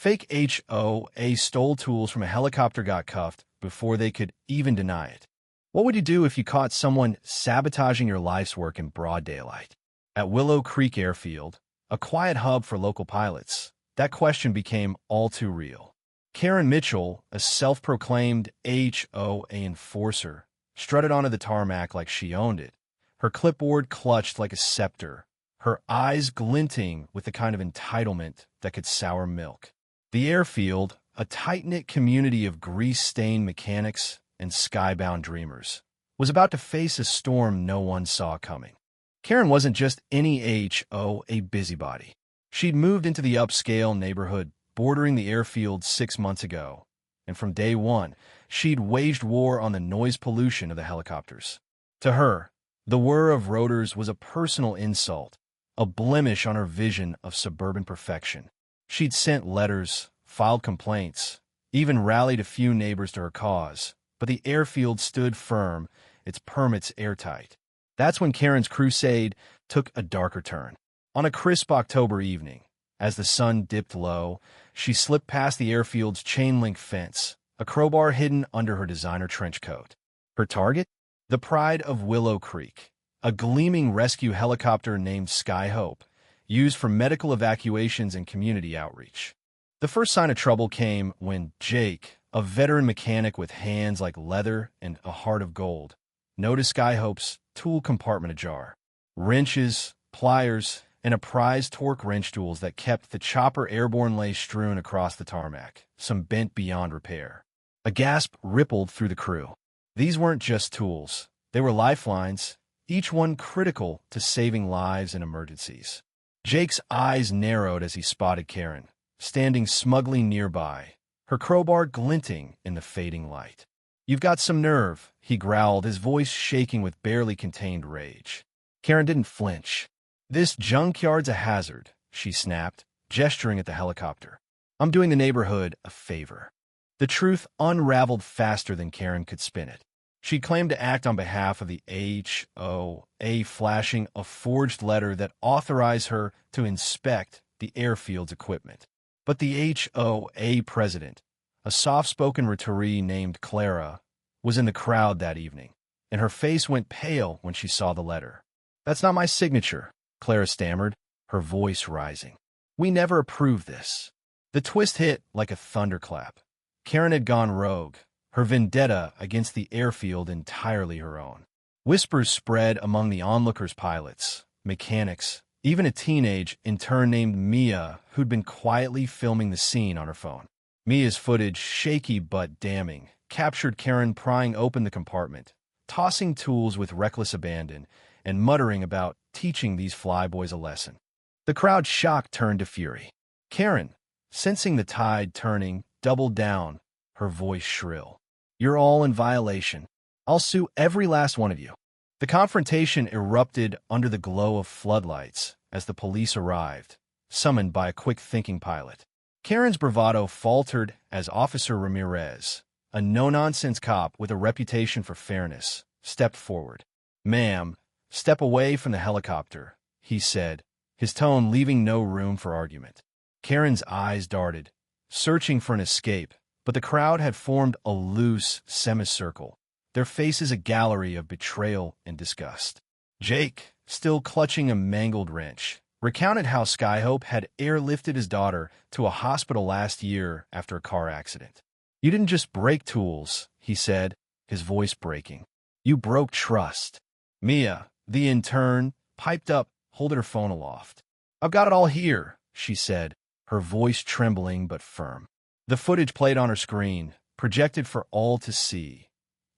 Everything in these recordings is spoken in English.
Fake HOA stole tools from a helicopter got cuffed before they could even deny it. What would you do if you caught someone sabotaging your life's work in broad daylight? At Willow Creek Airfield, a quiet hub for local pilots, that question became all too real. Karen Mitchell, a self-proclaimed HOA enforcer, strutted onto the tarmac like she owned it, her clipboard clutched like a scepter, her eyes glinting with the kind of entitlement that could sour milk. The airfield, a tight-knit community of grease-stained mechanics and skybound dreamers, was about to face a storm no one saw coming. Karen wasn't just any HOA busybody. She'd moved into the upscale neighborhood bordering the airfield 6 months ago, and from day one, she'd waged war on the noise pollution of the helicopters. To her, the whir of rotors was a personal insult, a blemish on her vision of suburban perfection. She'd sent letters, filed complaints, even rallied a few neighbors to her cause, but the airfield stood firm, its permits airtight. That's when Karen's crusade took a darker turn. On a crisp October evening, as the sun dipped low, she slipped past the airfield's chain-link fence, a crowbar hidden under her designer trench coat. Her target? The pride of Willow Creek, a gleaming rescue helicopter named Skyhope, used for medical evacuations and community outreach. The first sign of trouble came when Jake, a veteran mechanic with hands like leather and a heart of gold, noticed Skyhope's tool compartment ajar. Wrenches, pliers, and a prized torque wrench tools that kept the chopper airborne lay strewn across the tarmac, some bent beyond repair. A gasp rippled through the crew. These weren't just tools. They were lifelines, each one critical to saving lives in emergencies. Jake's eyes narrowed as he spotted Karen, standing smugly nearby, her crowbar glinting in the fading light. "You've got some nerve," he growled, his voice shaking with barely contained rage. Karen didn't flinch. "This junkyard's a hazard," she snapped, gesturing at the helicopter. "I'm doing the neighborhood a favor." The truth unraveled faster than Karen could spin it. She claimed to act on behalf of the HOA, flashing a forged letter that authorized her to inspect the airfield's equipment. But the HOA president, a soft-spoken retiree named Clara, was in the crowd that evening, and her face went pale when she saw the letter. "That's not my signature," Clara stammered, her voice rising. "We never approved this." The twist hit like a thunderclap. Karen had gone rogue, her vendetta against the airfield entirely her own. Whispers spread among the onlookers, pilots, mechanics, even a teenage intern named Mia who'd been quietly filming the scene on her phone. Mia's footage, shaky but damning, captured Karen prying open the compartment, tossing tools with reckless abandon, and muttering about teaching these flyboys a lesson. The crowd's shock turned to fury. Karen, sensing the tide turning, doubled down, her voice shrill. "You're all in violation. I'll sue every last one of you." The confrontation erupted under the glow of floodlights as the police arrived, summoned by a quick-thinking pilot. Karen's bravado faltered as Officer Ramirez, a no-nonsense cop with a reputation for fairness, stepped forward. "Ma'am, step away from the helicopter," he said, his tone leaving no room for argument. Karen's eyes darted, searching for an escape, but the crowd had formed a loose semicircle, their faces a gallery of betrayal and disgust. Jake, still clutching a mangled wrench, recounted how Skyhope had airlifted his daughter to a hospital last year after a car accident. "You didn't just break tools," he said, his voice breaking. "You broke trust." Mia, the intern, piped up, holding her phone aloft. "I've got it all here," she said, her voice trembling but firm. The footage played on her screen, projected for all to see.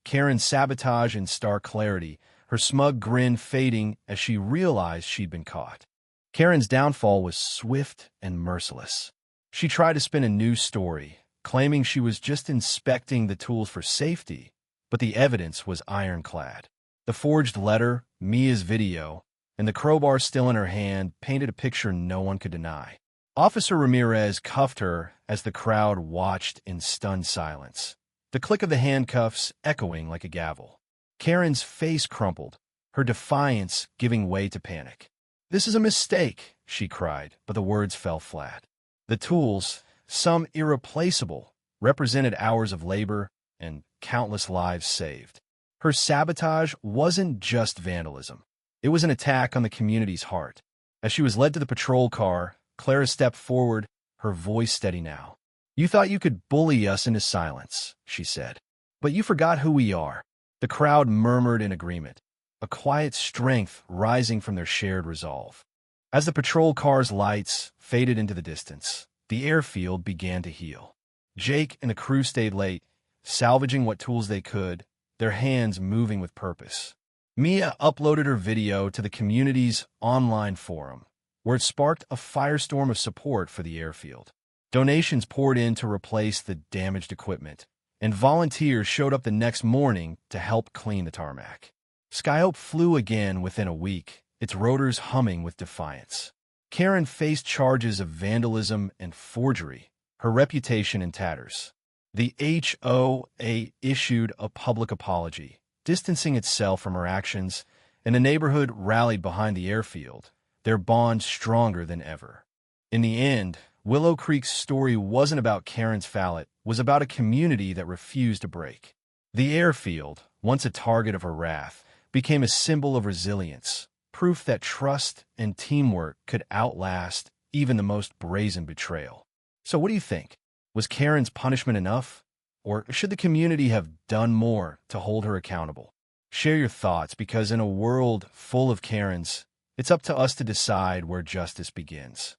Karen's sabotage in stark clarity, her smug grin fading as she realized she'd been caught. Karen's downfall was swift and merciless. She tried to spin a new story, claiming she was just inspecting the tools for safety, but the evidence was ironclad. The forged letter, Mia's video, and the crowbar still in her hand painted a picture no one could deny. Officer Ramirez cuffed her as the crowd watched in stunned silence, the click of the handcuffs echoing like a gavel. Karen's face crumpled, her defiance giving way to panic. "This is a mistake," she cried, but the words fell flat. The tools, some irreplaceable, represented hours of labor and countless lives saved. Her sabotage wasn't just vandalism. It was an attack on the community's heart. As she was led to the patrol car, Clara stepped forward, her voice steady now. "You thought you could bully us into silence," she said. "But you forgot who we are." The crowd murmured in agreement, a quiet strength rising from their shared resolve. As the patrol car's lights faded into the distance, the airfield began to heal. Jake and the crew stayed late, salvaging what tools they could, their hands moving with purpose. Mia uploaded her video to the community's online forum, where it sparked a firestorm of support for the airfield. Donations poured in to replace the damaged equipment, and volunteers showed up the next morning to help clean the tarmac. Skyhope flew again within a week, its rotors humming with defiance. Karen faced charges of vandalism and forgery, her reputation in tatters. The HOA issued a public apology, distancing itself from her actions, and the neighborhood rallied behind the airfield, their bond stronger than ever. In the end, Willow Creek's story wasn't about Karen's fallet, it was about a community that refused to break. The airfield, once a target of her wrath, became a symbol of resilience, proof that trust and teamwork could outlast even the most brazen betrayal. So what do you think? Was Karen's punishment enough? Or should the community have done more to hold her accountable? Share your thoughts, because in a world full of Karens, it's up to us to decide where justice begins.